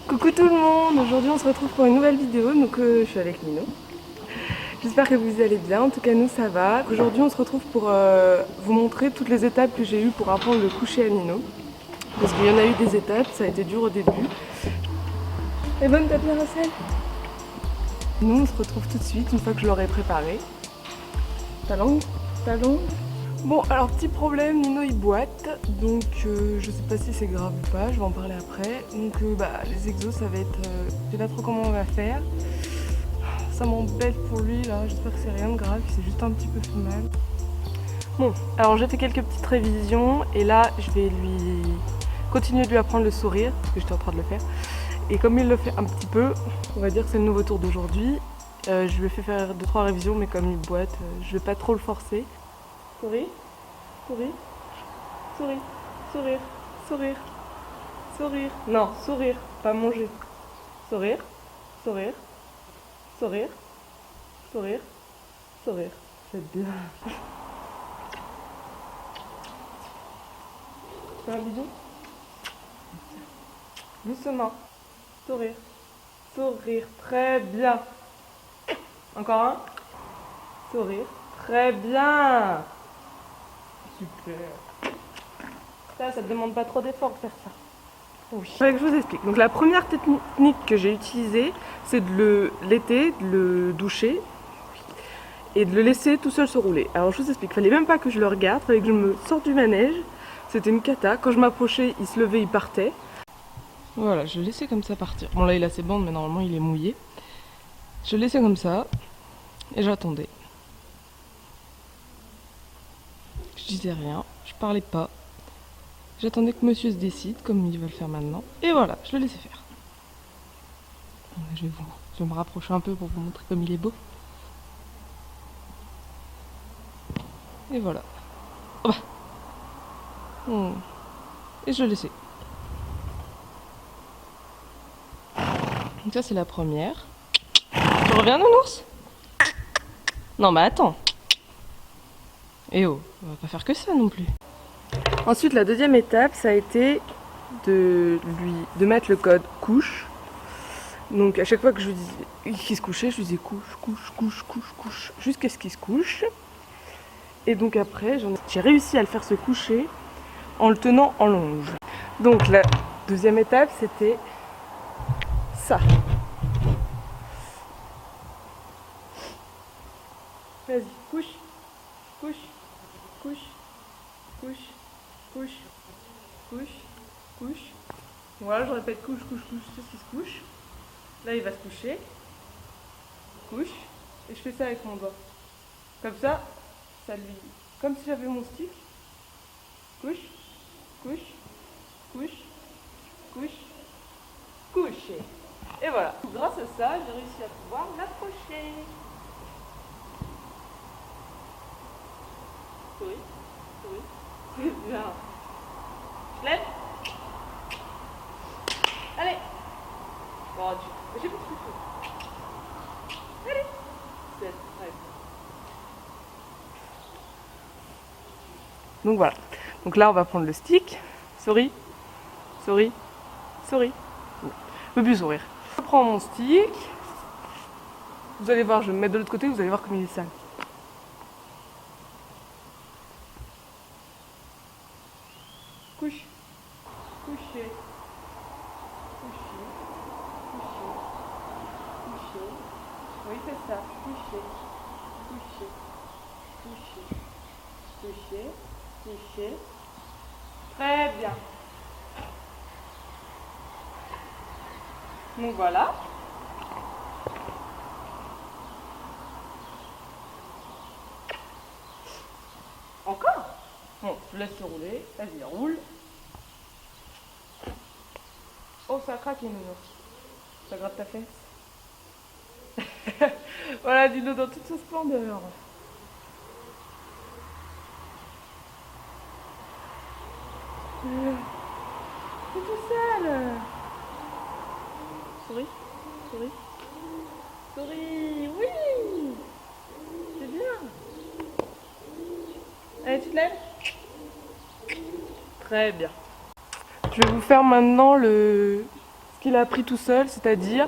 Coucou tout le monde, aujourd'hui on se retrouve pour une nouvelle vidéo, donc je suis avec Nino. J'espère que vous allez bien, en tout cas nous ça va. Aujourd'hui on se retrouve pour vous montrer toutes les étapes que j'ai eues pour apprendre le coucher à Nino. Parce qu'il y en a eu des étapes, ça a été dur au début. Et bonne tête la recette. Nous on se retrouve tout de suite une fois que je l'aurai préparé. Ta langue. Bon, alors petit problème, Nino il boite, donc je sais pas si c'est grave ou pas, je vais en parler après. Donc les exos ça va être, je sais pas trop comment on va faire. Ça m'embête pour lui là, j'espère que c'est rien de grave, il s'est juste un petit peu fait mal. Bon, alors j'ai fait quelques petites révisions et là je vais lui continuer de lui apprendre le sourire, parce que j'étais en train de le faire. Et comme il le fait un petit peu, on va dire que c'est le nouveau tour d'aujourd'hui. Je lui ai fait faire 2-3 révisions, mais comme il boite, je vais pas trop le forcer. Souris, souris, souris, sourire, sourire, sourire. Non, sourire, pas manger. Sourire, sourire, sourire, sourire, sourire. C'est bien. Fais un bisou. Doucement. Sourire, sourire, très bien. Encore un. Sourire, très bien. Super. Ça te demande pas trop d'efforts de faire ça. Oui. Je vous explique. Donc la première technique que j'ai utilisée, c'est de le laiter, de le doucher et de le laisser tout seul se rouler. Alors je vous explique, il fallait même pas que je le regarde, il fallait que je me sorte du manège. C'était une cata. Quand je m'approchais, il se levait, il partait. Voilà, je le laissais comme ça partir. Bon là il a ses bandes, mais normalement il est mouillé. Je le laissais comme ça et j'attendais. Je disais rien, je parlais pas. J'attendais que monsieur se décide, comme il va le faire maintenant. Et voilà, je le laissais faire. Je vais me rapprocher un peu pour vous montrer comme il est beau. Et voilà. Oh bah. Et je le laissais. Donc ça c'est la première. Tu reviens nounours? Non mais attends. Eh oh, on va pas faire que ça non plus. Ensuite la deuxième étape ça a été de mettre le code couche. Donc à chaque fois que je lui disais qu'il se couchait, je lui disais couche, jusqu'à ce qu'il se couche. Et donc après j'ai réussi à le faire se coucher en le tenant en longe. Donc la deuxième étape c'était ça. Vas-y, couche, couche, couche, couche, couche, couche, couche. Voilà, je répète couche, jusqu'à ce qu'il se couche. Là, il va se coucher. Couche. Et je fais ça avec mon doigt. Comme ça lui... Comme si j'avais mon stick. Couche, couche, couche, couche, coucher. Et voilà. Grâce à ça, j'ai réussi à pouvoir l'approcher. Souris, souris, c'est bien. Je lève. Allez. Bon, j'ai plus de trucs. Allez. C'est très bien. Donc voilà. Donc là, on va prendre le stick. Souris, souris, souris. Je veux plus sourire. Je prends mon stick. Vous allez voir, je vais me mettre de l'autre côté, vous allez voir comme il est sale. Couche, coucher, coucher, coucher, coucher. Oui, c'est ça. Coucher, coucher, coucher, coucher, coucher. Très bien. Donc voilà. Encore? Bon, je laisse se rouler. Vas-y, roule. Oh, ça craque, Nounours. Ça gratte ta fesse. Voilà, dis-le dans toute sa splendeur. C'est tout seul. Souris, souris, souris, oui. C'est bien. Allez, tu te lèves? Très bien. Je vais vous faire maintenant le qu'il a appris tout seul, c'est-à-dire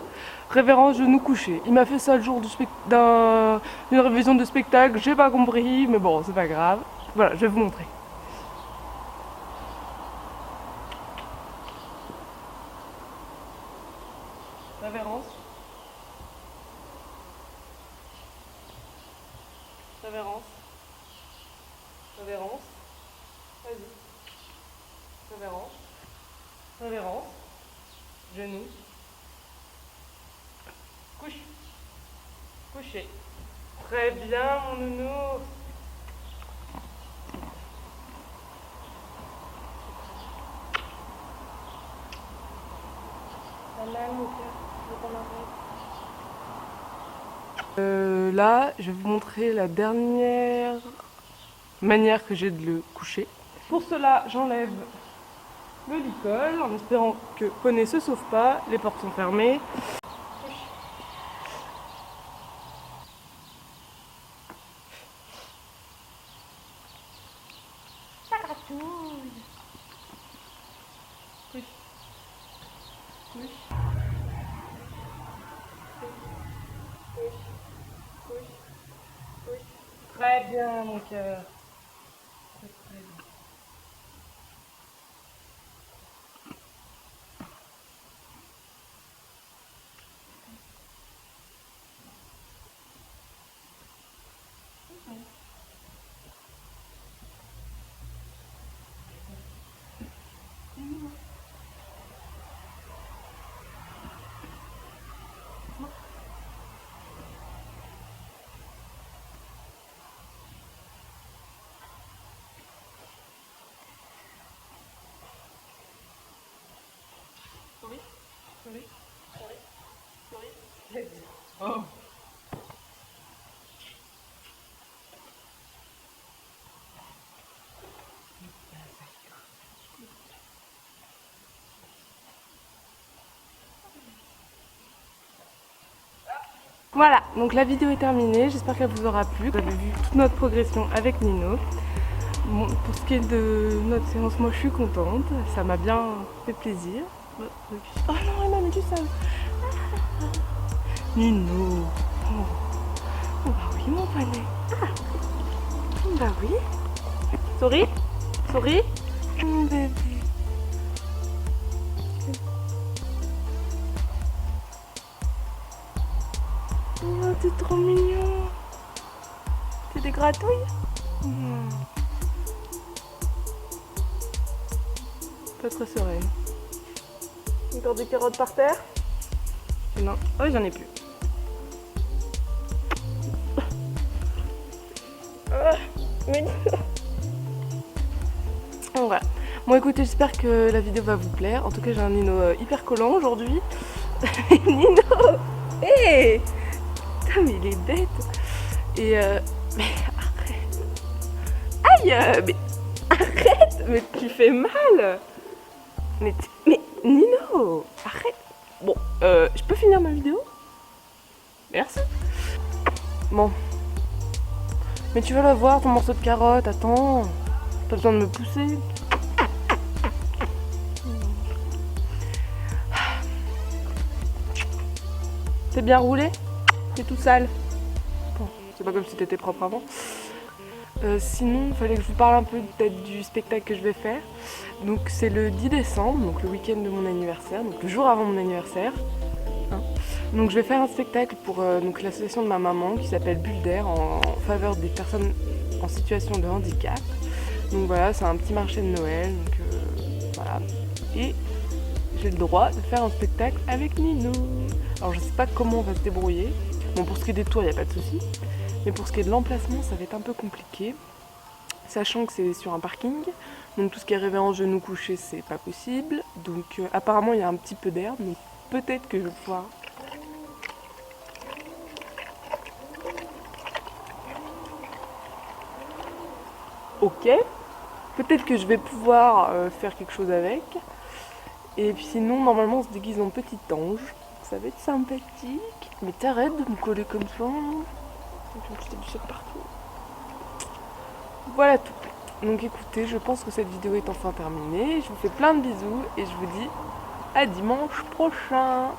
révérence genou couché. Il m'a fait ça le jour d'une révision de spectacle, j'ai pas compris, mais bon, c'est pas grave. Voilà, je vais vous montrer. Révérence. Révérence. Révérence. Vas-y. Révérence. Révérence. Genou. Couche. Coucher. Très bien, mon nounou. Là, je vais vous montrer la dernière manière que j'ai de le coucher. Pour cela, j'enlève le licol en espérant que Poney se sauve pas. Les portes sont fermées. Ça gratouille. Couche. Couche. Très bien, mon cœur. Très bien. Souris. Souris. Oh. Voilà, donc la vidéo est terminée, j'espère qu'elle vous aura plu. Vous avez vu toute notre progression avec Nino. Bon, pour ce qui est de notre séance, moi je suis contente, ça m'a bien fait plaisir. Oh non, il m'a mis du sable. Nino. Oh. Oh bah oui, mon poney. Ah. Bah oui. Souris. Souris. Mon bébé. Oh, t'es trop mignon. C'est des gratouilles. Pas très sereine. Encore des carottes par terre. Non. Oh, j'en ai plus. Donc voilà. Bon écoutez, j'espère que la vidéo va vous plaire. En tout cas, j'ai un Nino hyper collant aujourd'hui. Nino. Hé hey. Putain, mais il est bête. Et mais arrête. Aïe, mais arrête. Mais tu fais mal. Mais Nino, arrête. Bon, je peux finir ma vidéo? Merci. Bon. Mais tu vas la voir, ton morceau de carotte, attends. Pas besoin de me pousser. T'es bien roulé? T'es tout sale? Bon, c'est pas comme si t'étais propre avant. Sinon, il fallait que je vous parle un peu peut-être du spectacle que je vais faire. Donc c'est le 10 décembre, donc le week-end de mon anniversaire, donc le jour avant mon anniversaire. Donc je vais faire un spectacle pour donc l'association de ma maman qui s'appelle Bulle d'air en faveur des personnes en situation de handicap. Donc voilà, c'est un petit marché de Noël, donc voilà. Et j'ai le droit de faire un spectacle avec Nino. Alors je sais pas comment on va se débrouiller. Bon, pour ce qui est des tours, il n'y a pas de souci. Mais pour ce qui est de l'emplacement, ça va être un peu compliqué. Sachant que c'est sur un parking. Donc tout ce qui est révérence genou couché, c'est pas possible. Donc apparemment, il y a un petit peu d'herbe. Donc peut-être que je vais pouvoir... Ok. Peut-être que je vais pouvoir faire quelque chose avec. Et puis sinon, normalement, on se déguise en petit ange. Ça va être sympathique. Mais t'arrêtes de me coller comme ça. Je t'ai du partout. Voilà tout. Donc écoutez, je pense que cette vidéo est enfin terminée. Je vous fais plein de bisous et je vous dis à dimanche prochain.